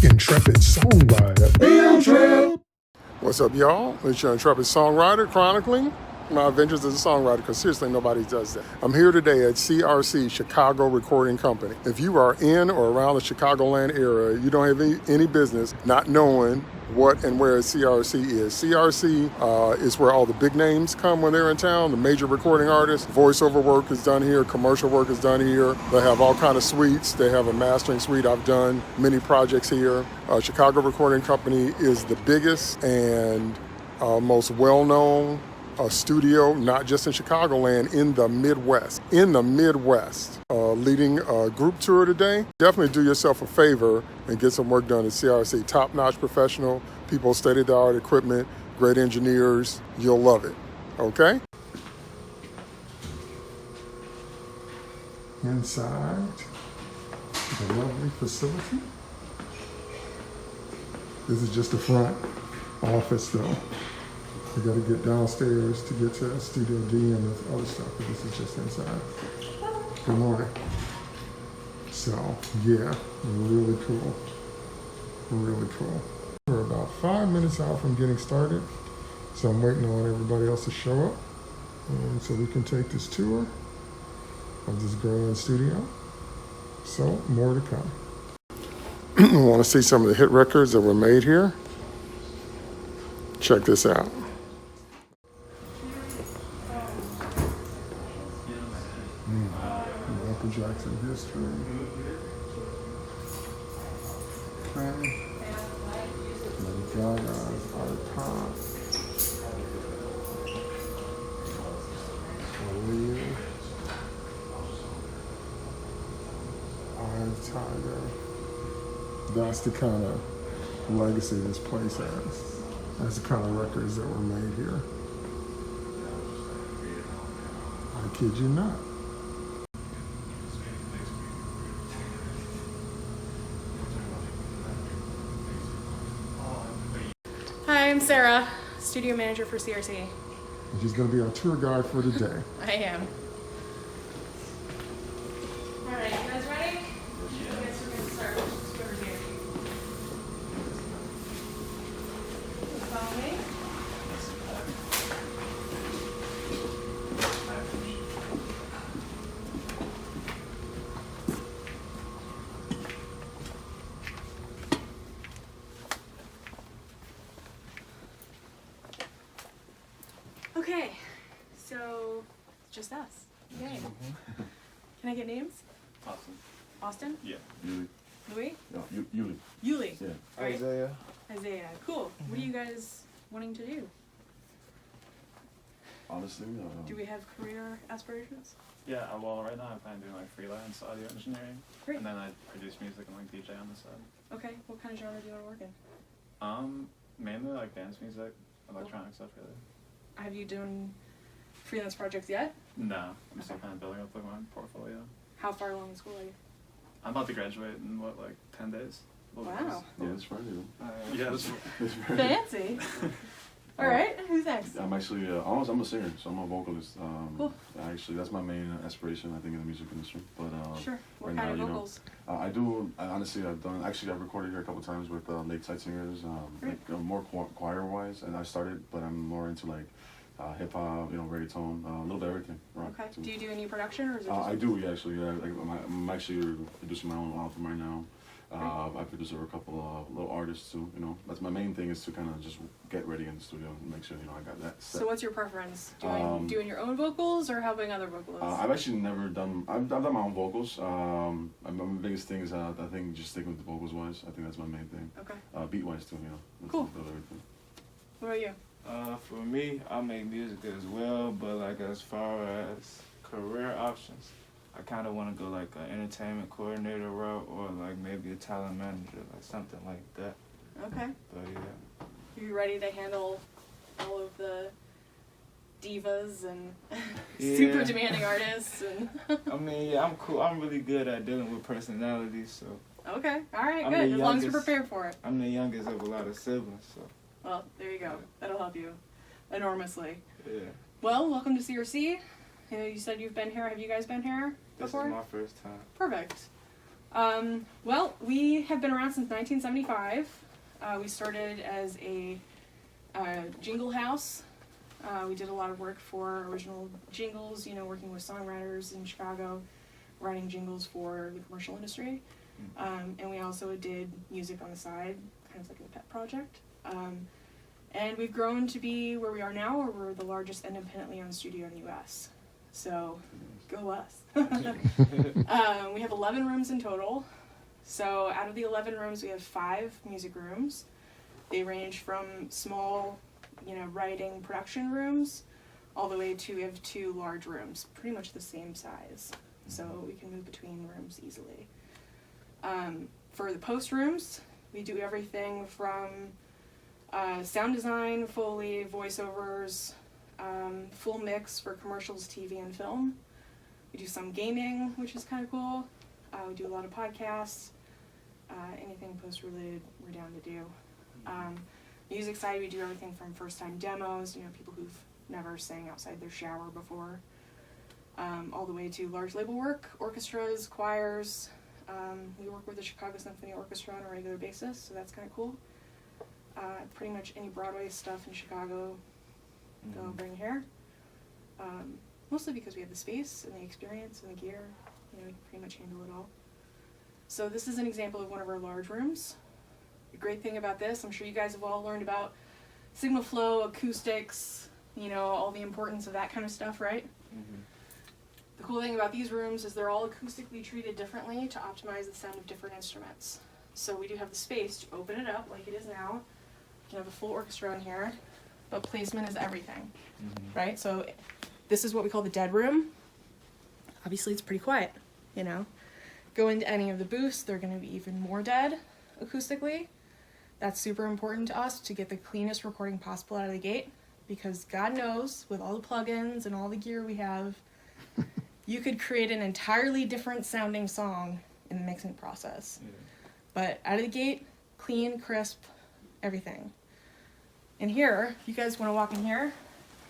Intrepid Songwriter. Field trip. What's up, y'all? It's your Intrepid Songwriter chronicling my adventures as a songwriter, because seriously, nobody does that. I'm here today at CRC, Chicago Recording Company. If you are in or around the Chicagoland area, you don't have any business not knowing what and where CRC is. CRC is where all the big names come when they're in town, the major recording artists. Voiceover work is done here, commercial work is done here. They have all kind of suites. They have a mastering suite. I've done many projects here. Chicago Recording Company is the biggest and most well-known studio, not just in Chicagoland, in the Midwest. Leading a group tour today. Definitely do yourself a favor and get some work done at CRC. Top-notch professional, people, state-of-the-art equipment, great engineers. You'll love it, okay? Inside the lovely facility. This is just the front office, though. You got to get downstairs to get to Studio D and the other stuff, but this is just inside. Good morning. So, yeah, really cool. Really cool. We're about 5 minutes out from getting started, so I'm waiting on everybody else to show up, and so we can take this tour of this grand studio. So, more to come. Want to see some of the hit records that were made here? Check this out. Michael Jackson history. Okay. Lady Gaga's Art Pop. Aaliyah. Eye of the Tiger. That's the kind of legacy this place has. That's the kind of records that were made here. I kid you not. Hi, I'm Sarah, studio manager for CRC. And she's going to be our tour guide for today. I am. All right, you guys ready? Yeah. I guess we're going to start with over here. Follow me. Okay, so it's just us. Yay. Can I get names? Austin. Austin? Yeah. Yuli. Louis? No, Yuli. Yuli. Yeah. Right. Isaiah. Cool. What are you guys wanting to do? Honestly, Do we have career aspirations? Yeah, well, right now I'm kind of doing like freelance audio engineering. Great. And then I produce music and like DJ on the side. Okay, what kind of genre do you want to work in? Mainly like dance music, electronic stuff really. Have you done freelance projects yet? No, I'm still Okay. kind of building up like my portfolio. How far along in school are you? I'm about to graduate in what, like 10 days? Wow. Yeah, it's Friday though. Yeah, that's It's Friday. Fancy. All right, who's next? I'm actually, I'm a singer, so I'm a vocalist. Cool. Actually, that's my main aspiration, I think, in the music industry. But Sure. What right kind of now, vocals? Honestly, I've recorded here a couple times with Lakeside Singers, more choir-wise, and I started, but I'm more into like hip-hop, reggaeton, a little bit of everything. Rock, Okay. too. Do you do any production or is it just I do, yeah, actually. Yeah, I'm actually producing my own album right now. I produce over a couple of little artists too. That's my main thing, is to kind of just get ready in the studio and make sure I got that set. So what's your preference? Doing your own vocals or helping other vocalists? I've actually never done. I've done my own vocals. My biggest thing is I think just sticking with the vocals wise. I think that's my main thing. Okay. Beat wise too. That's Cool. everything. What about you? For me, I make music as well, but like as far as career options, I kind of want to go like an entertainment coordinator route or like maybe a talent manager, like something like that. Okay. But yeah. Are you ready to handle all of the divas and super demanding artists? And I mean, yeah, I'm cool. I'm really good at dealing with personalities, so. Okay. All right. I'm Good. the As long as you're youngest. prepared for it. I'm the youngest of a lot of siblings, so. Well, there you go. That'll help you enormously. Yeah. Well, welcome to CRC. You said you've been here. Have you guys been here This before? is my first time. Perfect. Well, we have been around since 1975. We started as a jingle house. We did a lot of work for original jingles, you know, working with songwriters in Chicago, writing jingles for the commercial industry. And we also did music on the side, kind of like a pet project. And we've grown to be where we are now, where we're the largest independently owned studio in the US. So, go us. We have 11 rooms in total. So out of the 11 rooms, we have 5 music rooms. They range from small, you know, writing production rooms, all the way to, we have 2 large rooms, pretty much the same size. So we can move between rooms easily. For the post rooms, we do everything from sound design, Foley, voiceovers, full mix for commercials, TV, and film. We do some gaming, which is kind of cool. We do a lot of podcasts. Anything post-related, we're down to do. Music side, we do everything from first-time demos, you know, people who've never sang outside their shower before, all the way to large label work, orchestras, choirs. We work with the Chicago Symphony Orchestra on a regular basis, so that's kind of cool. Pretty much any Broadway stuff in Chicago, they'll bring here. Mostly because we have the space and the experience and the gear, you know, we can pretty much handle it all. So this is an example of one of our large rooms. The great thing about this, I'm sure you guys have all learned about signal flow, acoustics, you know, all the importance of that kind of stuff, right? Mm-hmm. The cool thing about these rooms is they're all acoustically treated differently to optimize the sound of different instruments. So we do have the space to open it up like it is now. You can have a full orchestra in here, but placement is everything, right? So this is what we call the dead room. Obviously it's pretty quiet, you know. Go into any of the booths, they're going to be even more dead acoustically. That's super important to us to get the cleanest recording possible out of the gate, because God knows, with all the plugins and all the gear we have, you could create an entirely different sounding song in the mixing process. Yeah. But out of the gate, clean, crisp, everything. And here, if you guys want to walk in here,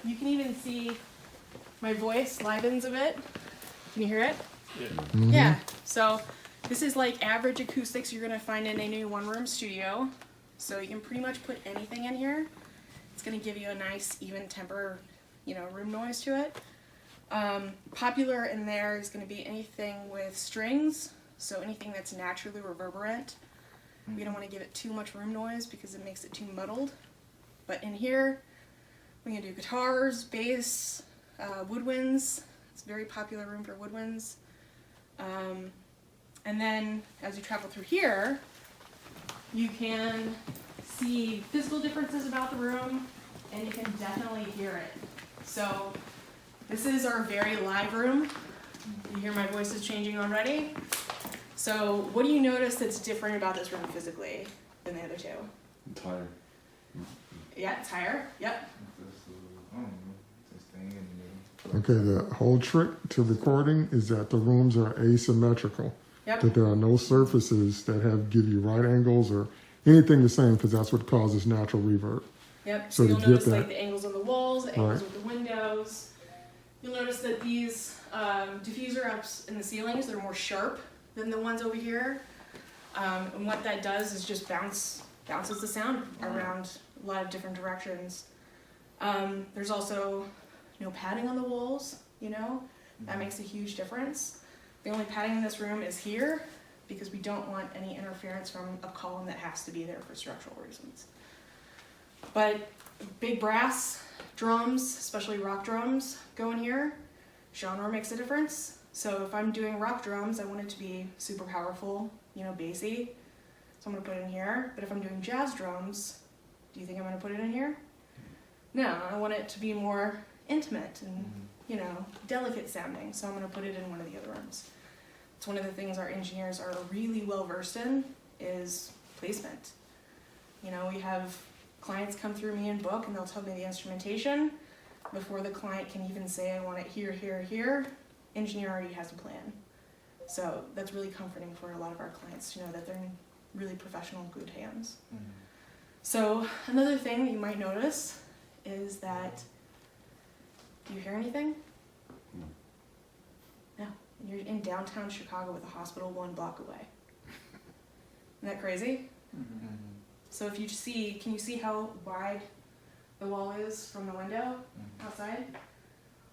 you can even see my voice livens a bit. Can you hear it? Yeah. Mm-hmm. Yeah. So this is like average acoustics you're going to find in a new one-room studio. So you can pretty much put anything in here. It's going to give you a nice, even temper, you know, room noise to it. Popular in there is going to be anything with strings, so anything that's naturally reverberant. We don't want to give it too much room noise because it makes it too muddled. But in here, we can do guitars, bass, woodwinds. It's a very popular room for woodwinds. And then as you travel through here, you can see physical differences about the room, and you can definitely hear it. So this is our very live room. You hear my voice is changing already. So what do you notice that's different about this room physically than the other two? It's higher. Yeah, it's higher. Yep. Okay, the whole trick to recording is that the rooms are asymmetrical. Yep. That there are no surfaces that give you right angles or anything the same, because that's what causes natural reverb. Yep. So So you'll to notice get that- like the angles on the walls, the angles Right. with the windows. You'll notice that these diffuser ups in the ceilings, they're more sharp than the ones over here. And what that does is just bounces the sound around a lot of different directions. There's also no padding on the walls, you know? That makes a huge difference. The only padding in this room is here because we don't want any interference from a column that has to be there for structural reasons. But big brass drums, especially rock drums, go in here. Genre makes a difference. So if I'm doing rock drums, I want it to be super powerful, you know, bassy. So I'm gonna put it in here. But if I'm doing jazz drums, do you think I'm gonna put it in here? No, I want it to be more intimate and, you know, delicate sounding. So I'm gonna put it in one of the other rooms. It's one of the things our engineers are really well versed in is placement. You know, we have clients come through me and book and they'll tell me the instrumentation before the client can even say I want it here, here, here. Engineer already has a plan. So that's really comforting for a lot of our clients to know that they're in really professional, good hands. So another thing that you might notice is that, do you hear anything? No. You're in downtown Chicago with a hospital 1 block away. Isn't that crazy? Mm-hmm. So if you see, can you see how wide the wall is from the window outside?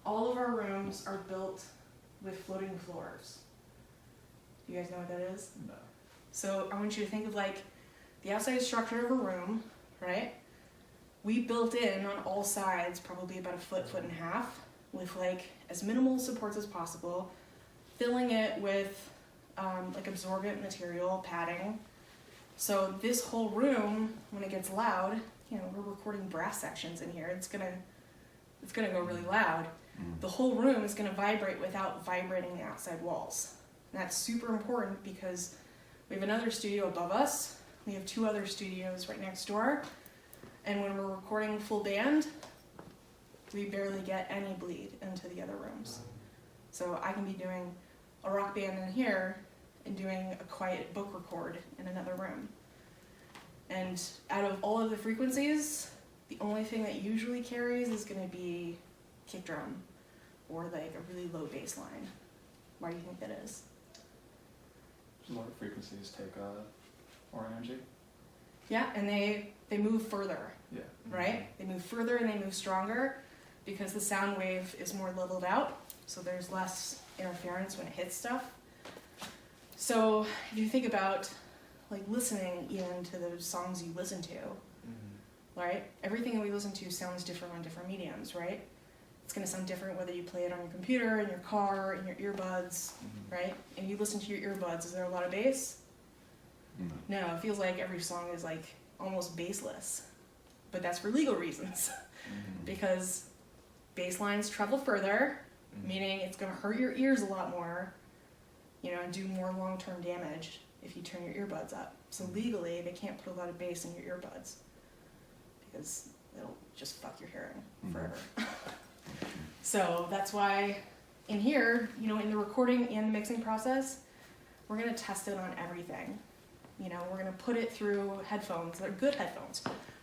All of our rooms are built with floating floors. Do you guys know what that is? No. So I want you to think of like the outside structure of a room, right? We built in on all sides probably about a foot, foot and a half with like as minimal supports as possible, filling it with like absorbent material, padding. So this whole room, when it gets loud, you know, we're recording brass sections in here. It's gonna go really loud. The whole room is gonna vibrate without vibrating the outside walls. And that's super important because we have another studio above us. We have 2 other studios right next door. And when we're recording full band, we barely get any bleed into the other rooms. So I can be doing a rock band in here and doing a quiet book record in another room. And out of all of the frequencies, the only thing that usually carries is gonna be kick drum or like a really low bass line. Why do you think that is? Lower frequencies take more energy. Yeah, and they move further, Yeah. right? They move further and they move stronger because the sound wave is more leveled out, so there's less interference when it hits stuff. So if you think about like listening even to the songs you listen to, right? Everything that we listen to sounds different on different mediums, right? It's gonna sound different whether you play it on your computer, in your car, in your earbuds, right? And you listen to your earbuds, is there a lot of bass? No, it feels like every song is like almost bassless, but that's for legal reasons because bass lines travel further, meaning it's going to hurt your ears a lot more, you know, and do more long-term damage if you turn your earbuds up. So legally, they can't put a lot of bass in your earbuds because it'll just fuck your hearing forever. So that's why in here, you know, in the recording and the mixing process, we're going to test it on everything. You know, we're going to put it through headphones that are good headphones.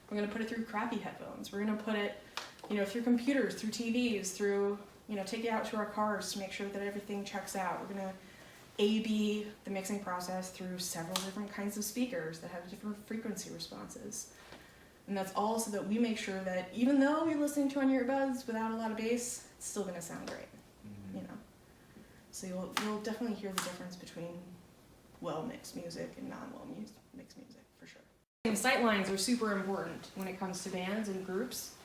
We're going to put it through crappy headphones. We're going to put it, you know, through computers, through TVs, through, you know, take it out to our cars to make sure that everything checks out. We're going to A/B the mixing process through several different kinds of speakers that have different frequency responses. And that's all so that we make sure that even though you're listening to on your earbuds without a lot of bass, it's still going to sound great, you know. So you'll definitely hear the difference between well-mixed music and non-well-mixed music, for sure. And sight lines are super important when it comes to bands and groups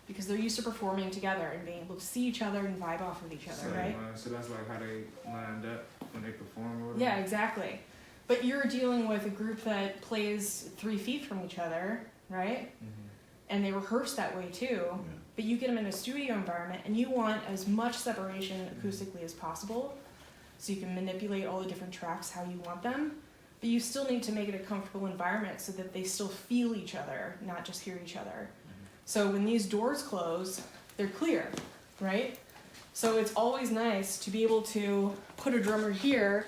because they're used to performing together and being able to see each other and vibe off of each other, right? So that's like how they lined up when they perform or whatever? Yeah, exactly. But you're dealing with a group that plays 3 feet from each other, right? And they rehearse that way too. But you get them in a studio environment and you want as much separation acoustically as possible so you can manipulate all the different tracks how you want them. But you still need to make it a comfortable environment so that they still feel each other, not just hear each other. So when these doors close, they're clear, right? So it's always nice to be able to put a drummer here.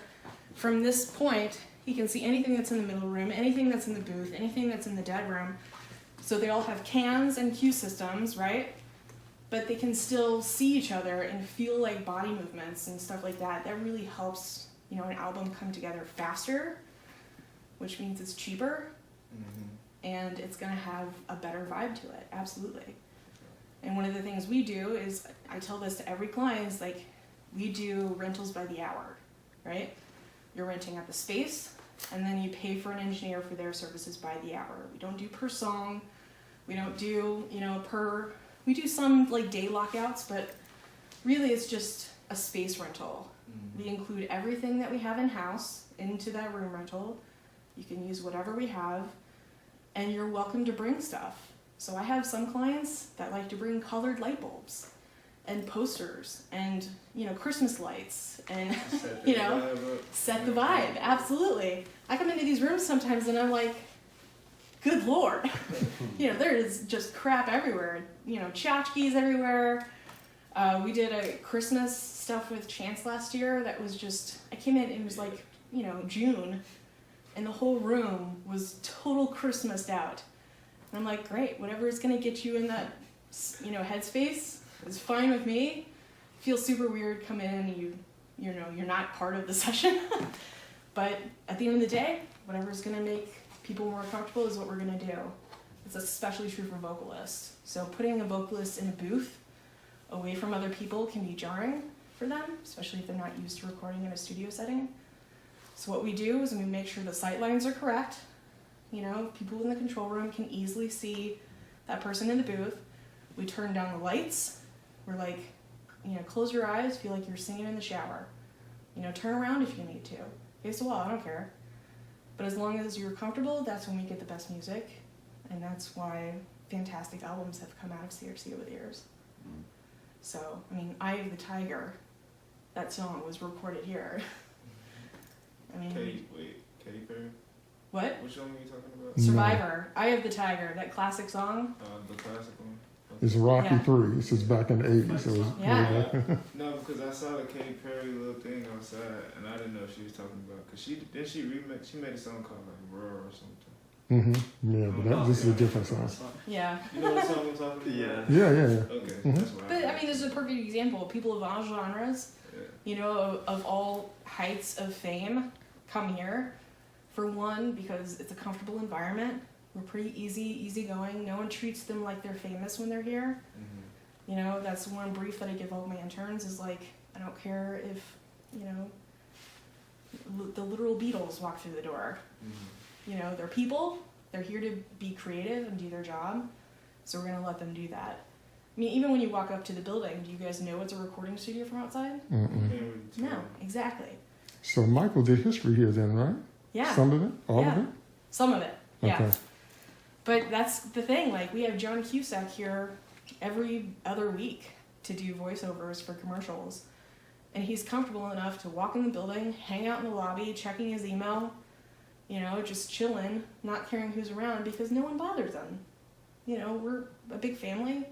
From this point, he can see anything that's in the middle room, anything that's in the booth, anything that's in the dead room. So they all have cans and cue systems, right? But they can still see each other and feel like body movements and stuff like that. That really helps, you know, an album come together faster, which means it's cheaper, and it's gonna have a better vibe to it, absolutely. And one of the things we do is, I tell this to every client, is like, we do rentals by the hour, right? You're renting out the space, and then you pay for an engineer for their services by the hour. We don't do per song, we don't do, you know, we do some like day lockouts, but really it's just a space rental. We include everything that we have in-house into that room rental. You can use whatever we have, and you're welcome to bring stuff. So I have some clients that like to bring colored light bulbs and posters and, you know, Christmas lights and, you know, set the vibe. Absolutely. I come into these rooms sometimes and I'm like, good Lord, you know, there is just crap everywhere. You know, tchotchkes everywhere. We did a Christmas stuff with Chance last year that was just, I came in, it was like, you know, June, and the whole room was total Christmased out. And I'm like, great, whatever is going to get you in that, you know, headspace is fine with me. Feels super weird, come in and you know, you're not part of the session. But at the end of the day, Whatever's gonna make people more comfortable is what we're gonna do. It's especially true for vocalists. So putting a vocalist in a booth away from other people can be jarring for them, especially if they're not used to recording in a studio setting. So what we do is we make sure the sight lines are correct. You know, people in the control room can easily see that person in the booth. We turn down the lights. We're like, you know, close your eyes, feel like you're singing in the shower. You know, turn around if you need to. Face the wall, I don't care. But as long as you're comfortable, that's when we get the best music. And that's why fantastic albums have come out of CRC over the years. So, I mean, Eye of the Tiger, that song was recorded here. I mean, Katy Perry? what? Which one were you talking about? Survivor, Eye of the Tiger, that classic song. The classic one. It's Rocky Yeah. 3. This is back in the 80s. So it was, Yeah. No, because I saw the Katy Perry little thing outside, and I didn't know she was talking about. Cause she made a song called like Roar or something. Yeah, but this is a different song. Yeah. You know what song I'm talking about? Yeah. Yeah. Okay, Mhm. that's why. But I mean, this is a perfect example. People of all genres, Yeah. you know, of all heights of fame, come here. For one, because it's a comfortable environment. We're pretty easygoing. No one treats them like they're famous when they're here. Mm-hmm. You know, that's one brief that I give all my interns is like, I don't care if, you know, the literal Beatles walk through the door. Mm-hmm. You know, they're people. They're here to be creative and do their job. So we're going to let them do that. I mean, even when you walk up to the building, do you guys know it's a recording studio from outside? No, exactly. So Michael did history here then, right? Yeah. Some of it? All Yeah. of it? Some of it, yeah. Okay. But that's the thing, like, we have John Cusack here every other week to do voiceovers for commercials. And he's comfortable enough to walk in the building, hang out in the lobby, checking his email, you know, just chilling, not caring who's around because no one bothers him. You know, we're a big family.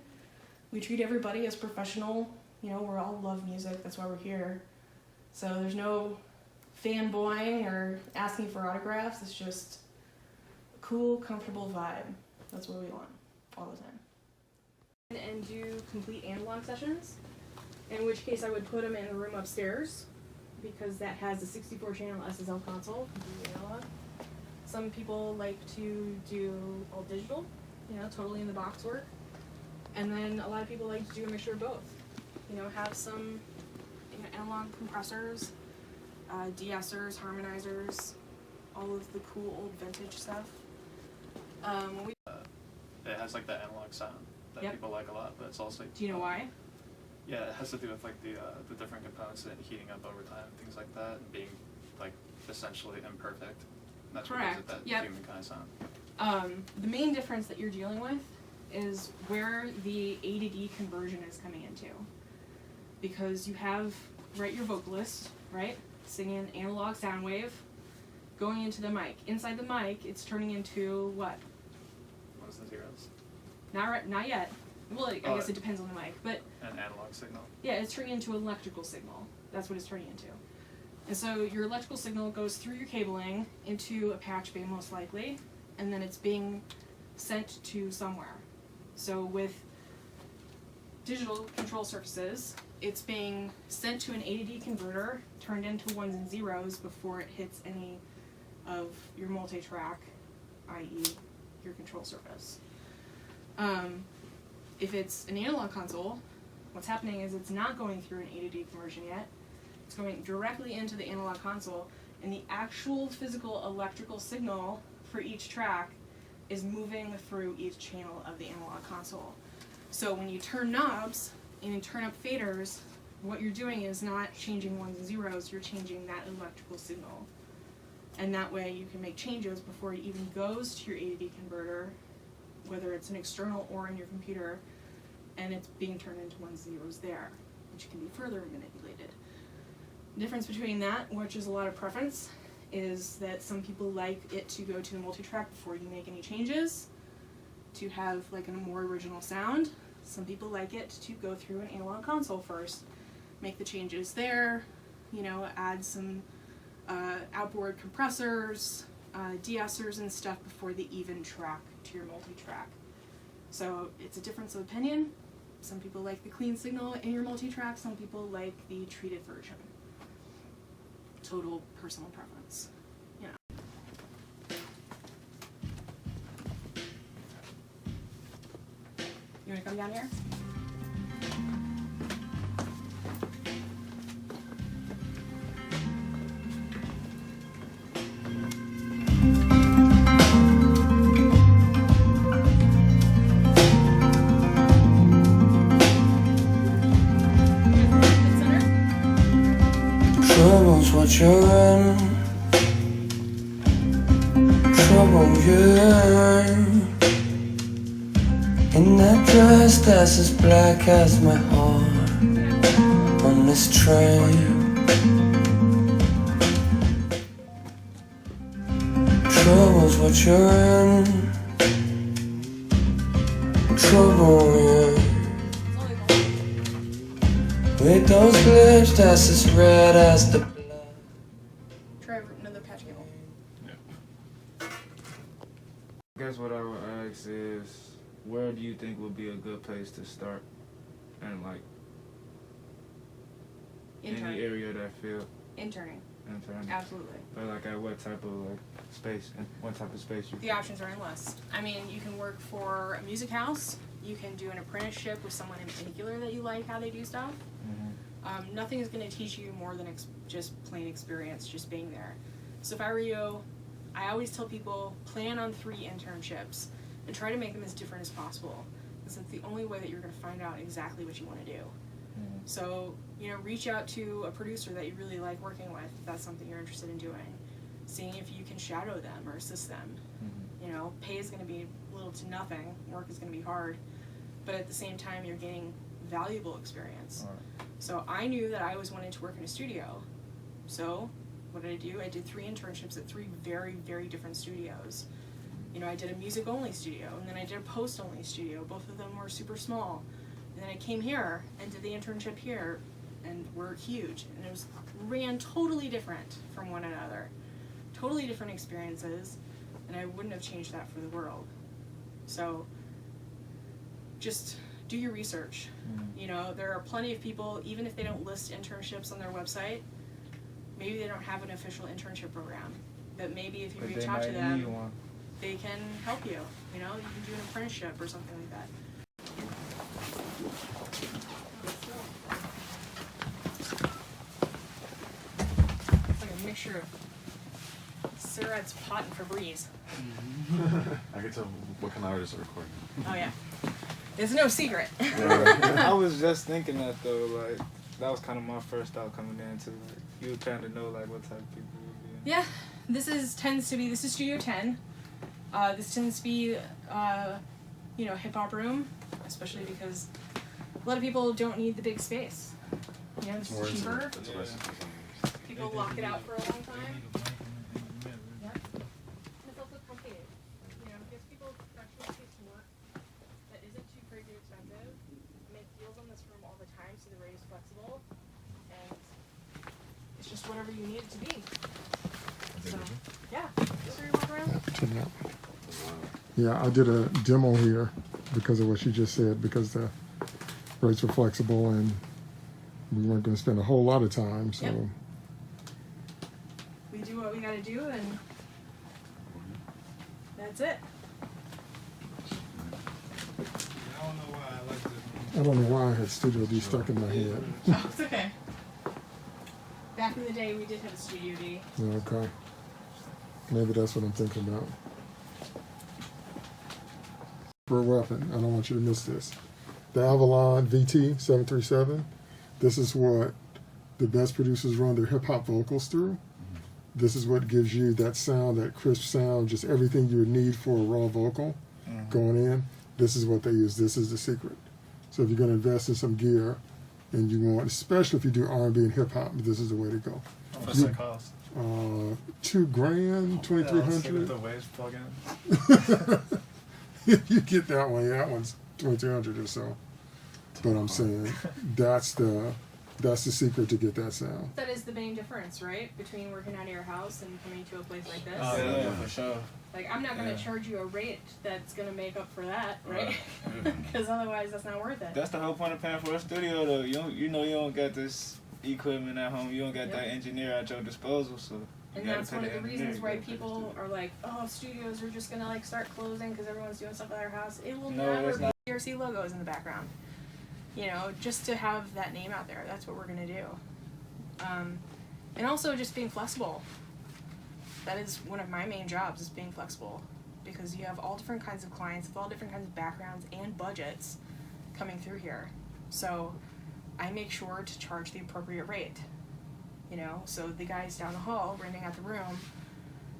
We treat everybody as professional. You know, we all love music. That's why we're here. So there's no fanboying or asking for autographs. It's just a cool, comfortable vibe. That's what we want all the time. And do complete analog sessions, in which case I would put them in the room upstairs because that has a 64-channel SSL console, completely analog. Some people like to do all digital, you know, totally in the box work. And then a lot of people like to do a mixture of both. You know, have some analog compressors, de-essers, harmonizers, all of the cool old vintage stuff. It has like that analog sound that Yep. people like a lot, but it's also Do you know why? Yeah, it has to do with like the different components and heating up over time, things like that, and being like essentially imperfect. That's what gives Correct. it that Yep. human kind of sound. The main difference that you're dealing with is where the A to D conversion is coming into. Because you have, right, your vocalist, right, singing analog sound wave, going into the mic. Inside the mic, it's turning into what? What's the zeros? Not yet. Well, I guess it depends on the mic, but An analog signal. yeah, it's turning into an electrical signal. That's what it's turning into. And so your electrical signal goes through your cabling into a patch bay most likely, and then it's being sent to somewhere. So with digital control surfaces, it's being sent to an A to D converter, turned into ones and zeros before it hits any of your multi-track, i.e. your control surface. If it's an analog console, what's happening is it's not going through an A to D conversion yet. It's going directly into the analog console, and the actual physical electrical signal for each track is moving through each channel of the analog console. So when you turn knobs and you turn up faders, what you're doing is not changing ones and zeros, you're changing that electrical signal. And that way you can make changes before it even goes to your A to D converter, whether it's an external or in your computer, and it's being turned into ones and zeros there, which can be further manipulated. The difference between that, which is a lot of preference, is that some people like it to go to a multi-track before you make any changes, to have like a more original sound. Some people like it to go through an analog console first, make the changes there, you know, add some outboard compressors, de-essers and stuff before they even track to your multi-track. So it's a difference of opinion. Some people like the clean signal in your multi-track, some people like the treated version. Total personal preference, you know. You want to come down here? Trouble's what you're in. Trouble you're in that dress that's as black as my heart on this train. Trouble's what you're in. Trouble you're with those lips that's as red as the blood. Try another patch cable. I guess what I would ask is, where do you think would be a good place to start? And like any area of that field? Interning. Interning. Absolutely. But like at what type of like space? And what type of space you The options are endless. I mean, you can work for a music house. You can do an apprenticeship with someone in particular that you like how they do stuff. Nothing is going to teach you more than just plain experience, just being there. So if I were you, I always tell people, plan on 3 internships and try to make them as different as possible. Because it's the only way that you're going to find out exactly what you want to do. So, you know, reach out to a producer that you really like working with, if that's something you're interested in doing. Seeing if you can shadow them or assist them. You know, pay is going to be little to nothing. Work is going to be hard. But at the same time, you're getting valuable experience. So I knew that I always wanted to work in a studio. So what did I do? I did 3 internships at 3 very, very different studios. You know, I did a music-only studio, and then I did a post-only studio. Both of them were super small. And then I came here and did the internship here, and we're huge. And it ran totally different from one another. Totally different experiences, and I wouldn't have changed that for the world. So just do your research. You know, there are plenty of people, even if they don't list internships on their website, maybe they don't have an official internship program, but maybe if you reach out to them, they can help you. You know, you can do an apprenticeship or something like that. It's like a mixture of Suret's pot and Febreze. I can tell what kind of artists are recording. Oh yeah. It's no secret. I was just thinking that though, like that was kind of my first thought coming into like you would kind of know like what type of people would be in. Yeah, this is Studio 10. This tends to be, you know, hip hop room, especially because a lot of people don't need the big space. You know, it's cheaper. People lock it out for a long time. Yeah. It's also complicated. You know, it gives people actual space to work that isn't too crazy expensive. Make deals on this room all the time so the rate is flexible. And it's just whatever you need it to be. So, yeah. Just where you walk around. Check it out. Yeah, I did a demo here because of what she just said, because the rates were flexible and we weren't going to spend a whole lot of time. So. Yep. We do what we got to do, and that's it. I don't know why I like this. I don't know why I had Studio D stuck in my head. Oh, it's okay. Back in the day, we did have a Studio D. Okay. Maybe that's what I'm thinking about. For a weapon, I don't want you to miss this. The Avalon VT 737. This is what the best producers run their hip hop vocals through. This is what gives you that sound, that crisp sound, just everything you would need for a raw vocal going in. This is what they use. This is the secret. So if you're going to invest in some gear, and you want, especially if you do R&B and hip hop, this is the way to go. What's that cost? $2,000, $2,300. The Waves plugin. If you get that one, yeah, that one's $2,300 or so. But I'm saying that's the secret to get that sound. That is the main difference, right? Between working out of your house and coming to a place like this. Yeah, for sure. Like, I'm not going to charge you a rate that's going to make up for that, right? Because otherwise, that's not worth it. That's the whole point of paying for a studio, though. You don't got this equipment at home. You don't got that engineer at your disposal, so. And that's one of the reasons why people are like, oh, studios are just going to like start closing because everyone's doing stuff at their house. It will never be. CRC logos in the background. You know, just to have that name out there. That's what we're gonna do. And also just being flexible. That is one of my main jobs, is being flexible, because you have all different kinds of clients with all different kinds of backgrounds and budgets coming through here. So I make sure to charge the appropriate rate. You know, so the guys down the hall renting out the room,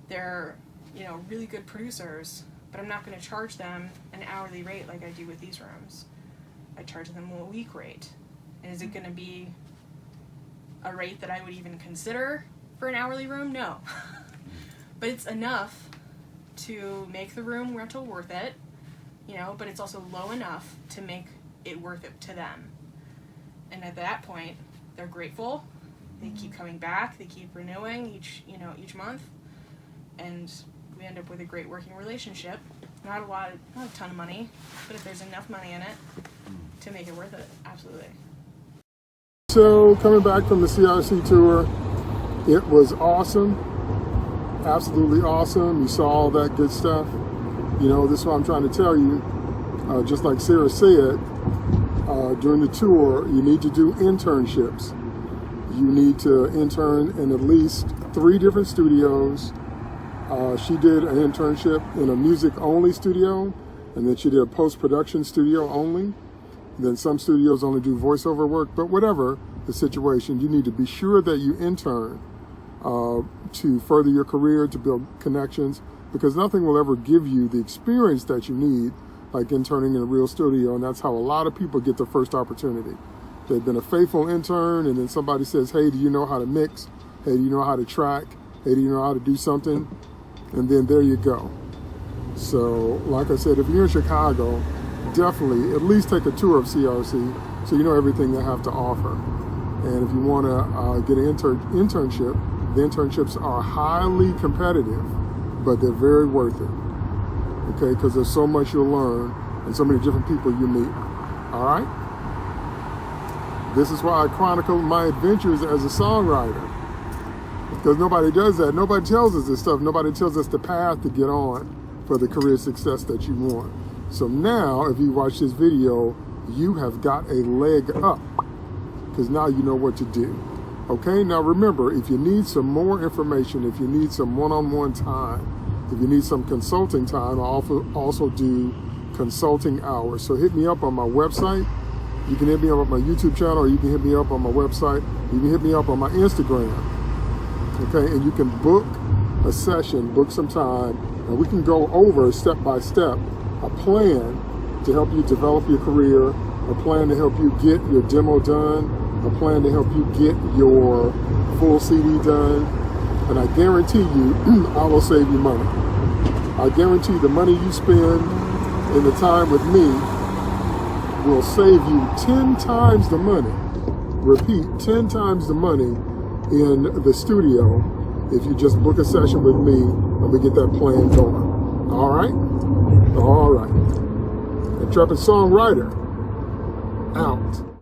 they're, you know, really good producers, but I'm not going to charge them an hourly rate like I do with these rooms. I charge them a week rate. And is it going to be a rate that I would even consider for an hourly room? No. But it's enough to make the room rental worth it, you know, but it's also low enough to make it worth it to them. And at that point, they're grateful. They keep coming back. They keep renewing each month, and we end up with a great working relationship. Not a ton of money, but if there's enough money in it to make it worth it, absolutely. So coming back from the CRC tour, it was awesome, absolutely awesome. You saw all that good stuff. You know, this is what I'm trying to tell you. Just like Sarah said, during the tour, you need to do internships. You need to intern in at least 3 different studios. She did an internship in a music-only studio, and then she did a post-production studio only. And then some studios only do voiceover work, but whatever the situation, you need to be sure that you intern to further your career, to build connections, because nothing will ever give you the experience that you need like interning in a real studio, and that's how a lot of people get their first opportunity. They've been a faithful intern, and then somebody says, hey, do you know how to mix? Hey, do you know how to track? Hey, do you know how to do something? And then there you go. So, like I said, if you're in Chicago, definitely at least take a tour of CRC so you know everything they have to offer. And if you want to get an internship, the internships are highly competitive, but they're very worth it. Okay, because there's so much you'll learn and so many different people you meet. All right? This is why I chronicle my adventures as a songwriter, because nobody does that. Nobody tells us this stuff. Nobody tells us the path to get on for the career success that you want. So now, if you watch this video, you have got a leg up, because now you know what to do. Okay, now remember, if you need some more information, if you need some one-on-one time, if you need some consulting time, I also do consulting hours. So hit me up on my website. You can hit me up on my YouTube channel, or you can hit me up on my website. You can hit me up on my Instagram. Okay, and you can book a session, book some time, and we can go over step by step a plan to help you develop your career, a plan to help you get your demo done, a plan to help you get your full CD done. And I guarantee you, I will save you money. I guarantee the money you spend in the time with me will save you 10 times the money. Repeat, 10 times the money in the studio if you just book a session with me and we get that plan going. All right? All right. Intrepid Songwriter, out.